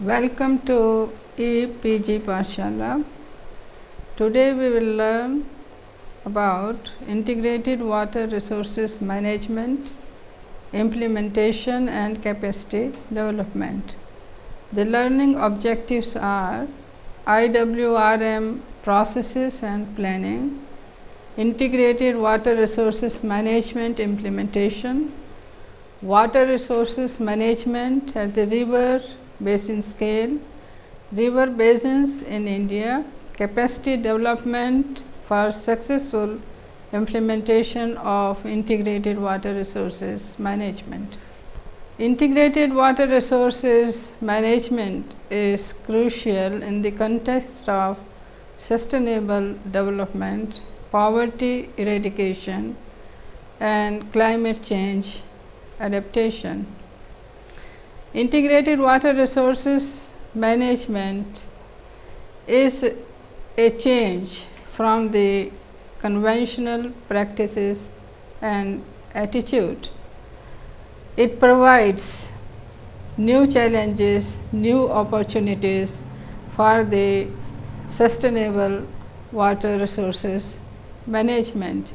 Welcome to EPG Pathshala. Today we will learn about integrated water resources management, implementation and capacity development. The learning objectives are IWRM processes and planning, integrated water resources management implementation, water resources management at the river basin scale, river basins in India, capacity development for successful implementation of integrated water resources management. Integrated water resources management is crucial in the context of sustainable development, poverty eradication, and climate change adaptation. Integrated water resources management is a change from the conventional practices and attitude. It provides new challenges, new opportunities for the sustainable water resources management.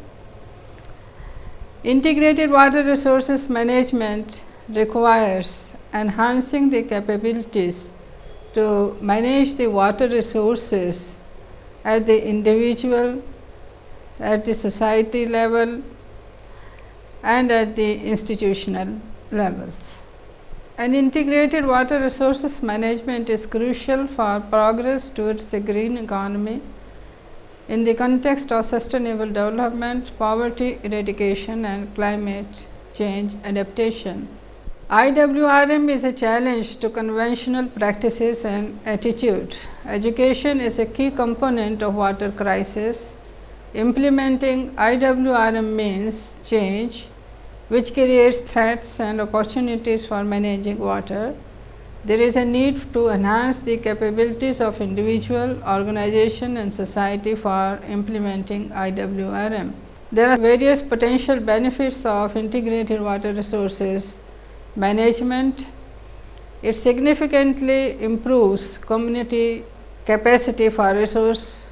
Integrated water resources management requires enhancing the capabilities to manage the water resources at the individual, at the society level, and at the institutional levels. An integrated water resources management is crucial for progress towards the green economy in the context of sustainable development, poverty eradication, and climate change adaptation. IWRM is a challenge to conventional practices and attitude. Education is a key component of water crisis. Implementing IWRM means change which creates threats and opportunities for managing water. There is a need to enhance the capabilities of individual, organization and society for implementing IWRM. There are various potential benefits of integrated water resources management. It significantly improves community capacity for resource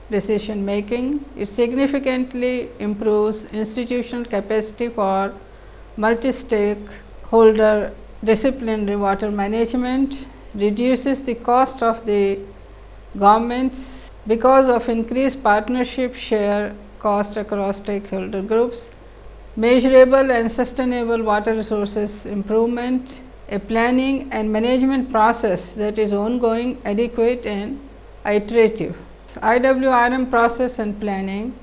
decision making. It significantly improves institutional capacity for multi-stakeholder disciplinary water management, reduces the cost of the governments because of increased partnership share cost across stakeholder groups, measurable and sustainable water resources improvement, a planning and management process that is ongoing, adequate and iterative. IWRM process and planning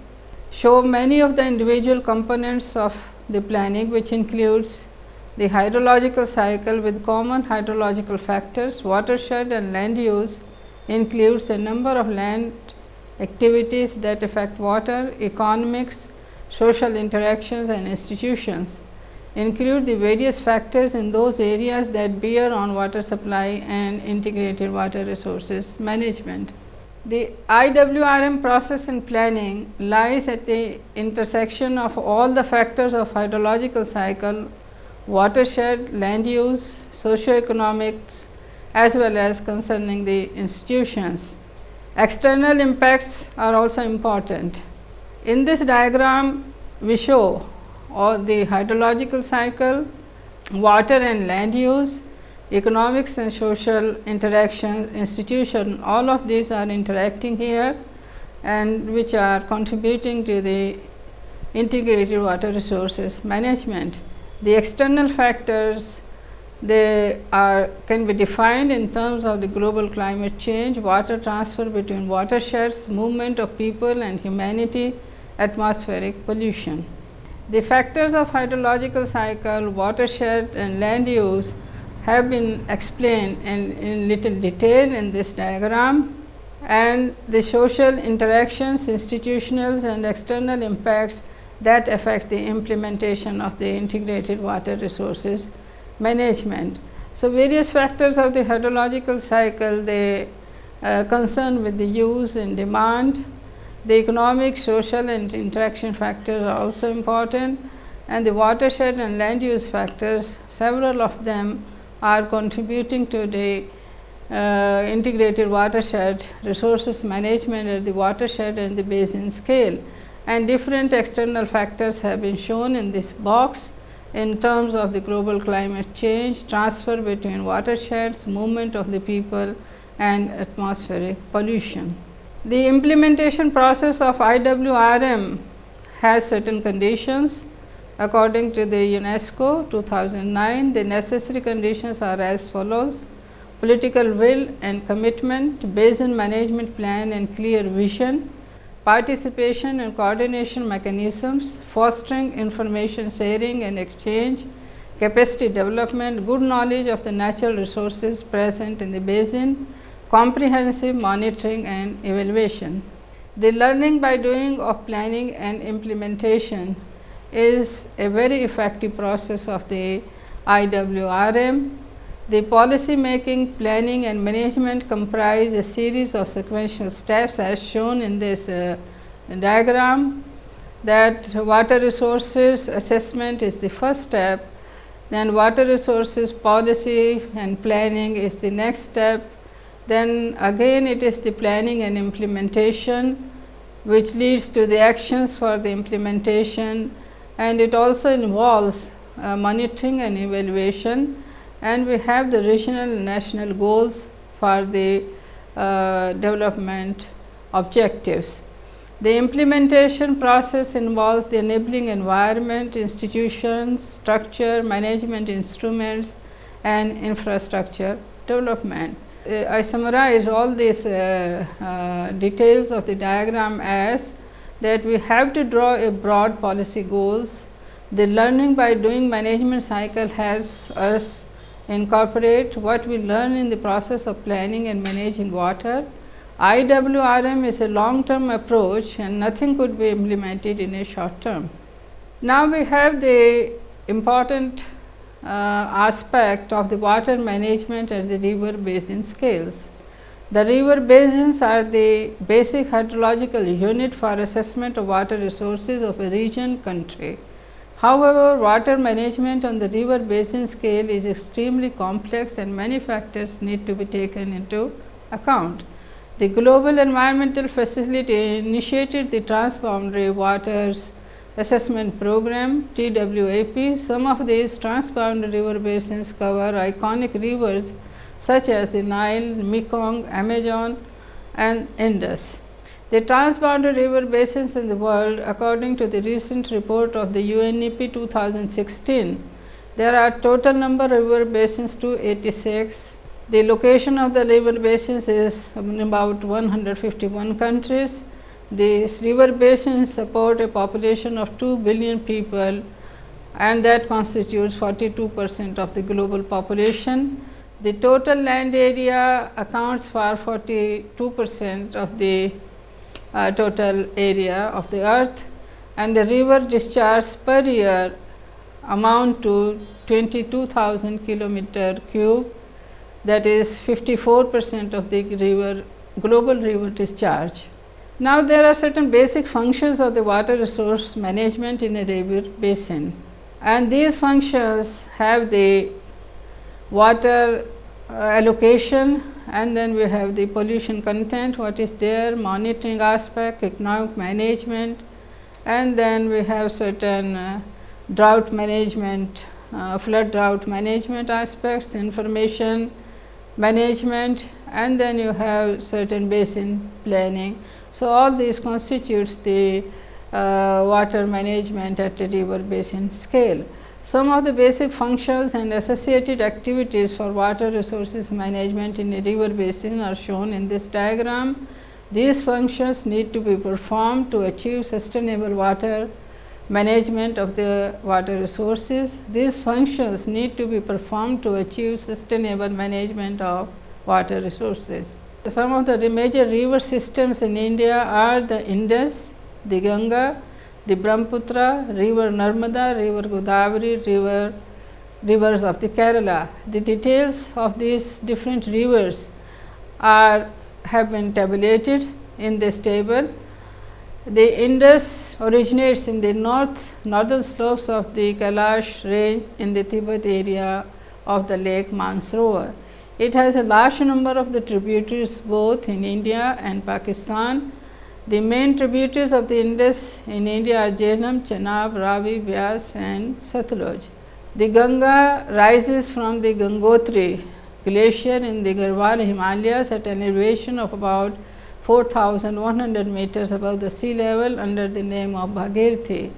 show many of the individual components of the planning, which includes the hydrological cycle with common hydrological factors. Watershed and land use includes a number of land activities that affect water, economics, social interactions and institutions, include the various factors in those areas that bear on water supply and integrated water resources management. The IWRM process and planning lies at the intersection of all the factors of hydrological cycle, watershed, land use, socioeconomics, as well as concerning the institutions. External impacts are also important. In this diagram, we show all the hydrological cycle, water and land use, economics and social interaction, institution, all of these are interacting here and which are contributing to the integrated water resources management. The external factors, they can be defined in terms of the global climate change, water transfer between watersheds, movement of people and humanity, atmospheric pollution. The factors of hydrological cycle, watershed and land use have been explained in little detail in this diagram, and the social interactions, institutional and external impacts that affect the implementation of the integrated water resources management. So, various factors of the hydrological cycle, they concern with the use and demand. The economic, social and interaction factors are also important, and the watershed and land use factors, several of them are contributing to the integrated watershed resources management at the watershed and the basin scale, and different external factors have been shown in this box in terms of the global climate change, transfer between watersheds, movement of the people, and atmospheric pollution. The implementation process of IWRM has certain conditions. According to the UNESCO 2009, the necessary conditions are as follows: political will and commitment, basin management plan and clear vision, participation and coordination mechanisms, fostering information sharing and exchange, capacity development, good knowledge of the natural resources present in the basin, comprehensive monitoring and evaluation. The learning by doing of planning and implementation is a very effective process of the IWRM. The policy making, planning and management comprise a series of sequential steps as shown in this diagram, that water resources assessment is the first step, then water resources policy and planning is the next step, then again it is the planning and implementation which leads to the actions for the implementation, and it also involves monitoring and evaluation, and we have the regional and national goals for the development objectives. The implementation process involves the enabling environment, institutions, structure, management instruments, and infrastructure development. I summarize all these details of the diagram as that we have to draw a broad policy goals. The learning by doing management cycle helps us incorporate what we learn in the process of planning and managing water. IWRM is a long term approach and nothing could be implemented in a short term. Now we have the important aspect of the water management at the river basin scales. The river basins are the basic hydrological unit for assessment of water resources of a region, country. However, water management on the river basin scale is extremely complex and many factors need to be taken into account. The Global Environmental Facility initiated the Transboundary Waters Assessment Program TWAP. Some of these transboundary river basins cover iconic rivers such as the Nile, Mekong, Amazon, and Indus. The transboundary river basins in the world, according to the recent report of the UNEP 2016, there are total number of river basins 286. The location of the river basins is in about 151 countries. These river basins support a population of 2 billion people, and that constitutes 42% of the global population. The total land area accounts for 42% of the total area of the earth, and the river discharge per year amount to 22,000 kilometer cube, that is 54% of the global river discharge. Now there are certain basic functions of the water resource management in a river basin, and these functions have the water allocation, and then we have the pollution content, what is there, monitoring aspect, economic management, and then we have certain drought management, flood drought management aspects, information management, and then you have certain basin planning. So, all these constitutes the water management at the river basin scale. Some of the basic functions and associated activities for water resources management in a river basin are shown in this diagram. These functions need to be performed to achieve sustainable water management of the water resources. These functions need to be performed to achieve sustainable management of water resources. Some of the major river systems in India are the Indus, the Ganga, the Brahmaputra, river Narmada, river Godavari, rivers of the Kerala. The details of these different rivers have been tabulated in this table. The Indus originates in the northern slopes of the Kailash range in the Tibet area of the lake Mansarovar. It has a large number of the tributaries both in India and Pakistan. The main tributaries of the Indus in India are Jhelum, Chenab, Ravi, Vyas and Satluj. The Ganga rises from the Gangotri glacier in the Garhwal Himalayas at an elevation of about 4,100 meters above the sea level under the name of Bhagirathi.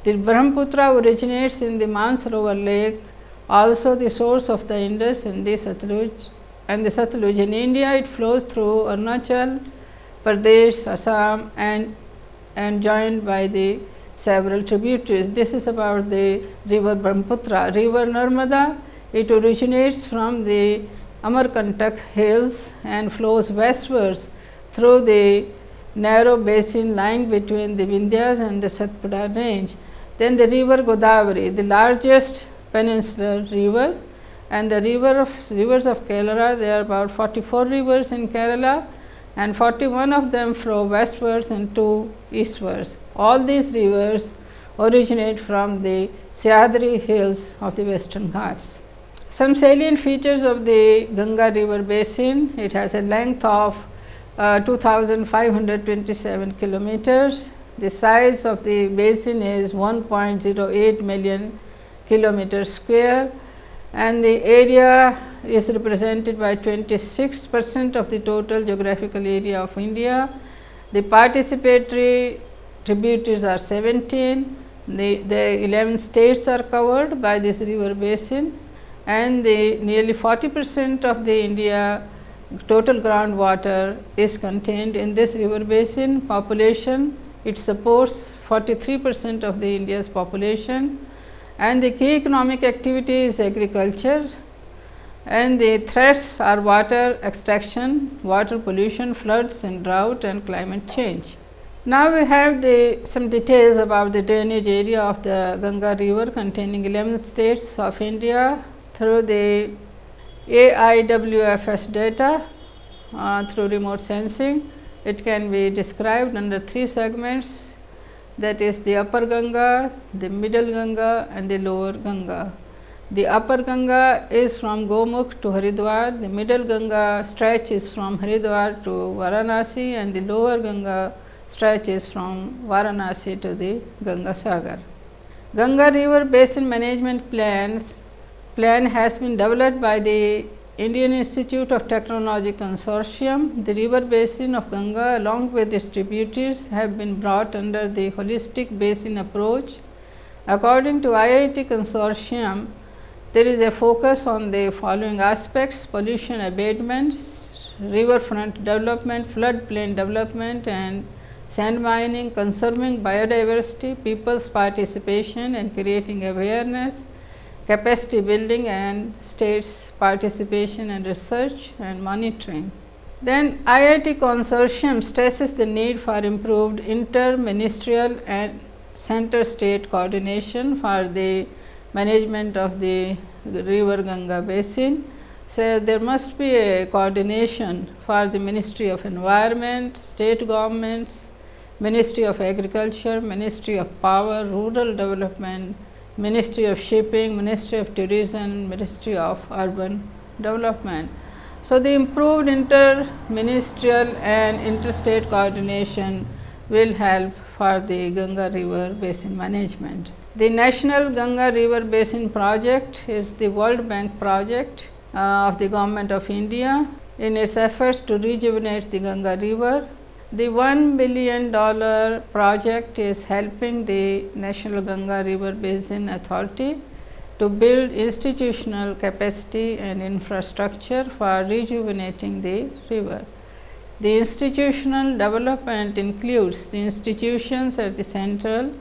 The Brahmaputra originates in the Mansarovar lake, also the source of the Indus and the Satluj. In India, it flows through Arunachal Pradesh, Assam and joined by the several tributaries. This is about the river Brahmaputra. River Narmada, it originates from the Amarkantak hills and flows westwards through the narrow basin lying between the Vindhyas and the Satpura range. Then the river Godavari, the largest peninsular river, and the rivers of Kerala, there are about 44 rivers in Kerala and 41 of them flow westwards and 2 eastwards. All these rivers originate from the Sahyadri hills of the Western Ghats. Some salient features of the Ganga river basin: it has a length of 2,527 kilometers. The size of the basin is 1.08 million kilometers square, and the area is represented by 26% of the total geographical area of India. The participatory tributaries are 17. The 11 states are covered by this river basin, and nearly 40% of the India total groundwater is contained in this river basin. Population, it supports 43% of the India's population, and the key economic activity is agriculture, and the threats are water extraction, water pollution, floods and drought and climate change. Now we have some details about the drainage area of the Ganga river containing 11 states of India through the AIWFS data through remote sensing. It can be described under 3 segments, that is the upper Ganga, the middle Ganga and the lower Ganga. The upper Ganga is from Gomukh to Haridwar, the middle Ganga stretch is from Haridwar to Varanasi, and the lower Ganga stretch is from Varanasi to the Ganga Sagar. Ganga river basin management plan has been developed by the Indian Institute of Technology Consortium. The river basin of Ganga along with its tributaries have been brought under the holistic basin approach. According to IIT Consortium, there is a focus on the following aspects: pollution abatements, riverfront development, floodplain development and sand mining, conserving biodiversity, people's participation and creating awareness, capacity building and states participation and research and monitoring. Then IIT Consortium stresses the need for improved inter-ministerial and center-state coordination for the management of the river Ganga basin. So there must be a coordination for the Ministry of Environment, state governments, Ministry of Agriculture, Ministry of Power, Rural Development, Ministry of Shipping, Ministry of Tourism, Ministry of Urban Development. So the improved inter-ministerial and interstate coordination will help for the Ganga river basin management. The National Ganga River Basin Project is the World Bank project of the Government of India in its efforts to rejuvenate the Ganga river. The $1 billion project is helping the National Ganga River Basin Authority to build institutional capacity and infrastructure for rejuvenating the river. The institutional development includes the institutions at the central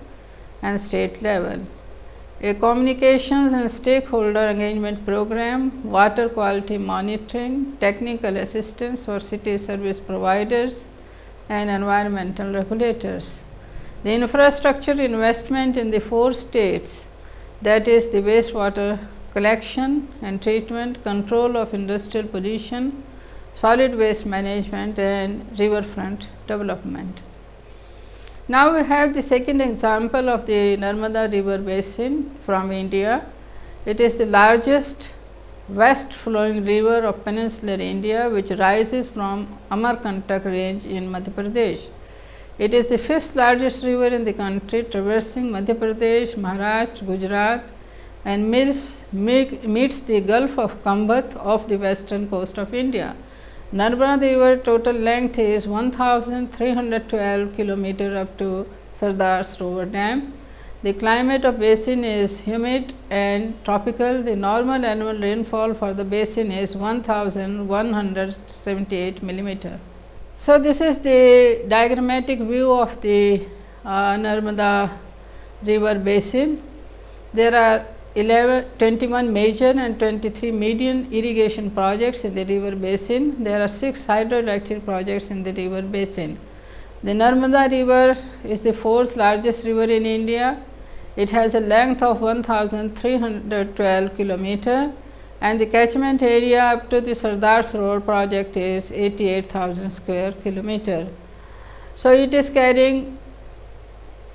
and state level, a communications and stakeholder engagement program, water quality monitoring, technical assistance for city service providers and environmental regulators. The infrastructure investment in the 4 states, that is the wastewater collection and treatment, control of industrial pollution, solid waste management and riverfront development. Now we have the second example of the Narmada river basin from India. It is the largest west flowing river of peninsular India, which rises from Amarkantak range in Madhya Pradesh. It is the fifth largest river in the country, traversing Madhya Pradesh, Maharashtra, Gujarat, and meets the Gulf of Kambat of the western coast of India. Narmada river total length is 1312 km up to Sardar Sarovar Dam. The climate of basin is humid and tropical. The normal annual rainfall for the basin is 1178 millimeter. So, this is the diagrammatic view of the Narmada river basin. There are 21 major and 23 medium irrigation projects in the river basin. There are 6 hydroelectric projects in the river basin. The Narmada river is the fourth largest river in India. It has a length of 1312 km and the catchment area up to the Sardar Sarovar project is 88,000 square kilometer. So, it is carrying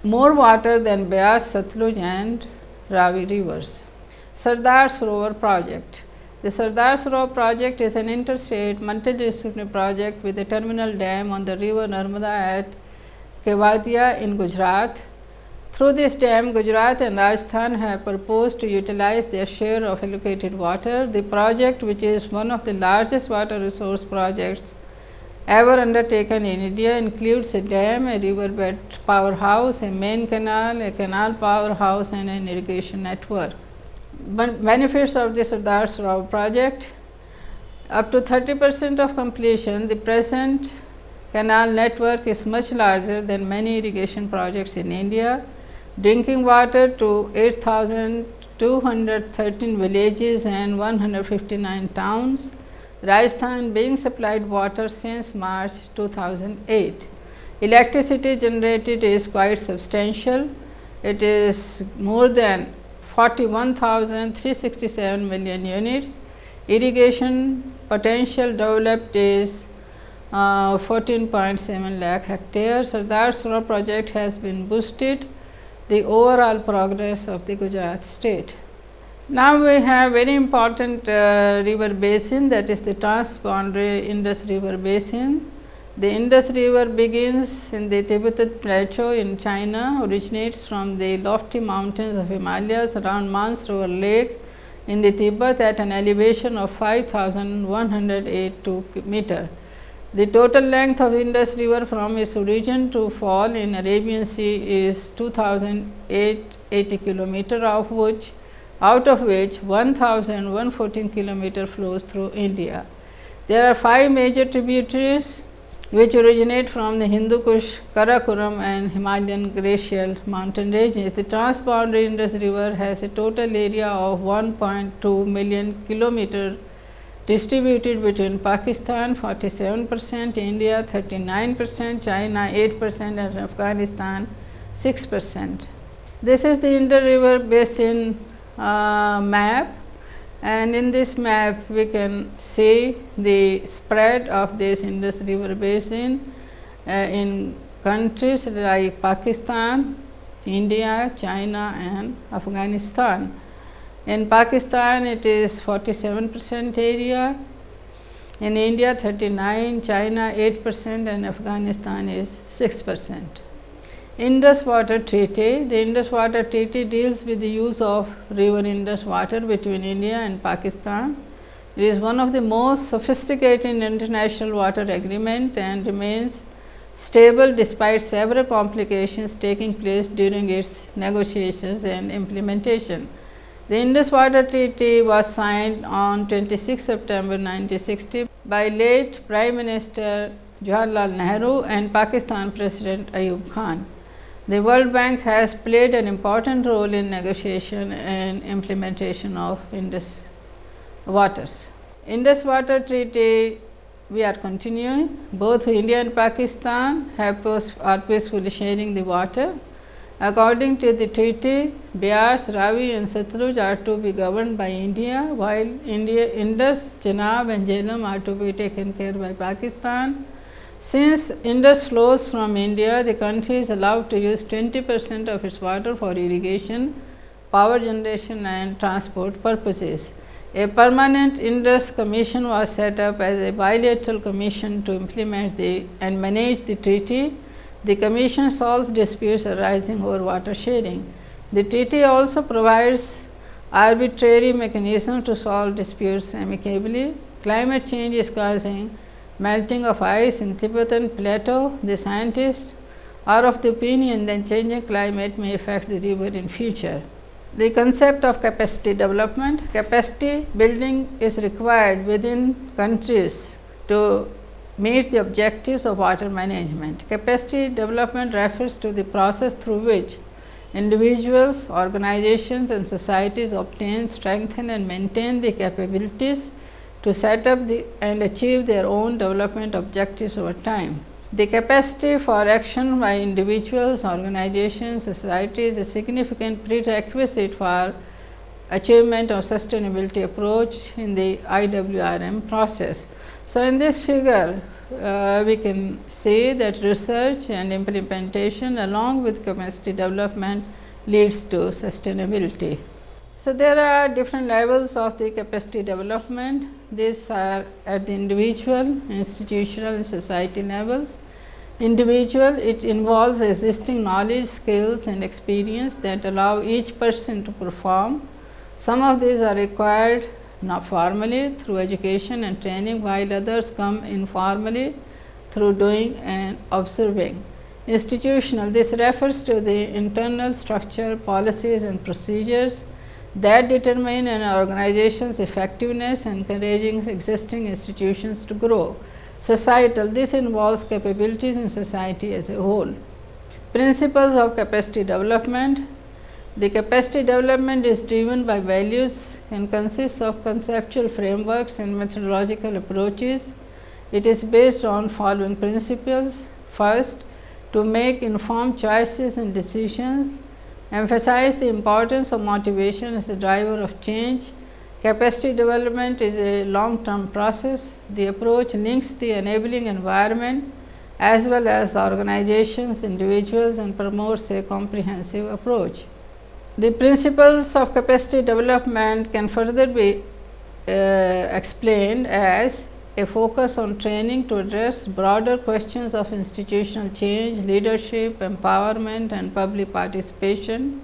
more water than Beas, Satluj and Ravi rivers. Sardar Sarovar project. The Sardar Sarovar project is an interstate multidisciplinary project with a terminal dam on the river Narmada at Kevadia in Gujarat. Through this dam, Gujarat and Rajasthan have proposed to utilize their share of allocated water. The project, which is one of the largest water resource projects ever undertaken in India, includes a dam, a riverbed powerhouse, a main canal, a canal powerhouse and an irrigation network. Benefits of the Sardar Sarovar project: up to 30% of completion. The present canal network is much larger than many irrigation projects in India. Drinking water to 8,213 villages and 159 towns. Rajasthan being supplied water since March 2008. Electricity generated is quite substantial. It is more than 41,367 million units. Irrigation potential developed is 14.7 lakh hectares. Sardar Sarovar project has been boosted the overall progress of the Gujarat state. Now, we have very important river basin, that is the transboundary Indus river basin. The Indus river begins in the Tibetan plateau in China, originates from the lofty mountains of Himalayas around Mansarovar lake in the Tibet at an elevation of 5,182 meter. The total length of Indus river from its origin to fall in Arabian Sea is 2,880 km, out of which 1,114 km flows through India. There are 5 major tributaries which originate from the Hindu Kush, Karakoram and Himalayan glacial mountain ranges. The transboundary Indus river has a total area of 1.2 million km distributed between Pakistan 47%, India 39%, China 8% and Afghanistan 6%. This is the Indus river basin map, and in this map we can see the spread of this Indus river basin in countries like Pakistan, India, China and Afghanistan. In Pakistan it is 47% area, in India 39%, China 8% and Afghanistan is 6%. Indus Water Treaty. The Indus Water Treaty deals with the use of river Indus water between India and Pakistan. It is one of the most sophisticated international water agreement and remains stable despite several complications taking place during its negotiations and implementation. The Indus Water Treaty was signed on 26 September 1960 by late Prime Minister Jawaharlal Nehru and Pakistan President Ayub Khan. The World Bank has played an important role in negotiation and implementation of Indus waters. Indus Water Treaty we are continuing. Both India and Pakistan are peacefully sharing the water. According to the treaty, Beas, Ravi and Satluj are to be governed by India, while Indus, Chenab and Jhelum are to be taken care by Pakistan. Since Indus flows from India, the country is allowed to use 20% of its water for irrigation, power generation and transport purposes. A permanent Indus Commission was set up as a bilateral commission to implement and manage the treaty. The commission solves disputes arising over water sharing. The treaty also provides arbitrary mechanism to solve disputes amicably. Climate change is causing melting of ice in Tibetan plateau. The scientists are of the opinion that changing climate may affect the river in future. The concept of capacity development. Capacity building is required within countries to meet the objectives of water management. Capacity development refers to the process through which individuals, organizations and societies obtain, strengthen and maintain the capabilities to set up and achieve their own development objectives over time. The capacity for action by individuals, organizations, societies is a significant prerequisite for achievement of sustainability approach in the IWRM process. So, in this figure we can see that research and implementation along with capacity development leads to sustainability. So, there are different levels of the capacity development. These are at the individual, institutional and society levels. Individual, it involves existing knowledge, skills and experience that allow each person to perform. Some of these are required not formally through education and training, while others come informally through doing and observing. Institutional, this refers to the internal structure, policies and procedures that determine an organization's effectiveness, encouraging existing institutions to grow. Societal, this involves capabilities in society as a whole. Principles of capacity development. The capacity development is driven by values and consists of conceptual frameworks and methodological approaches. It is based on following principles. First, to make informed choices and decisions, emphasize the importance of motivation as a driver of change. Capacity development is a long-term process. The approach links the enabling environment as well as organizations, individuals and promotes a comprehensive approach. The principles of capacity development can further be explained as a focus on training to address broader questions of institutional change, leadership, empowerment and public participation,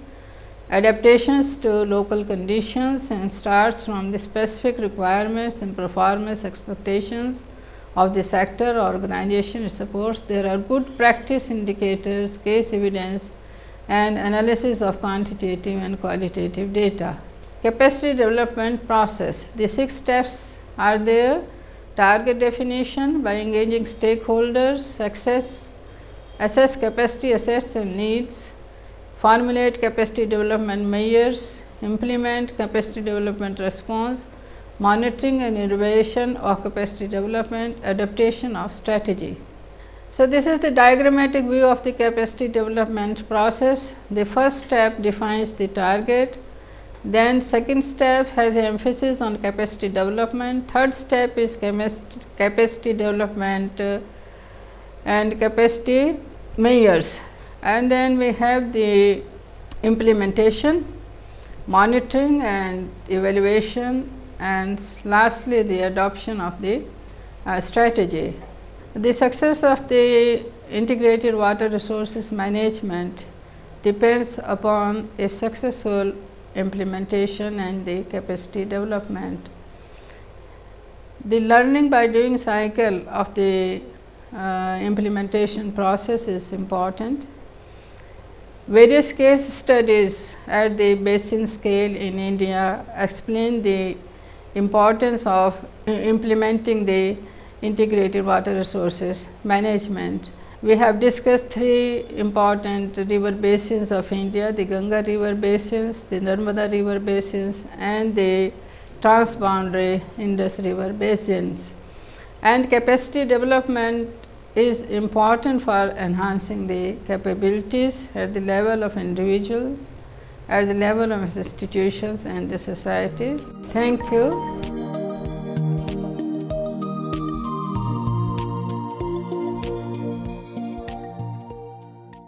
adaptations to local conditions and starts from the specific requirements and performance expectations of the sector or organization it supports. There are good practice indicators, case evidence and analysis of quantitative and qualitative data. Capacity development process. The 6 steps are there. Target definition by engaging stakeholders, assess capacity assets and needs, formulate capacity development measures, implement capacity development response, monitoring and evaluation of capacity development, adaptation of strategy. So, this is the diagrammatic view of the capacity development process. The first step defines the target, then second step has an emphasis on capacity development, third step is capacity development and capacity measures, and then we have the implementation, monitoring and evaluation, and lastly the adoption of the strategy. The success of the integrated water resources management depends upon a successful implementation and the capacity development. The learning by doing cycle of the implementation process is important. Various case studies at the basin scale in India explain the importance of implementing the integrated water resources management. We have discussed 3 important river basins of India, the Ganga river basins, the Narmada river basins and the transboundary Indus river basins. And capacity development is important for enhancing the capabilities at the level of individuals, at the level of institutions and the society. Thank you.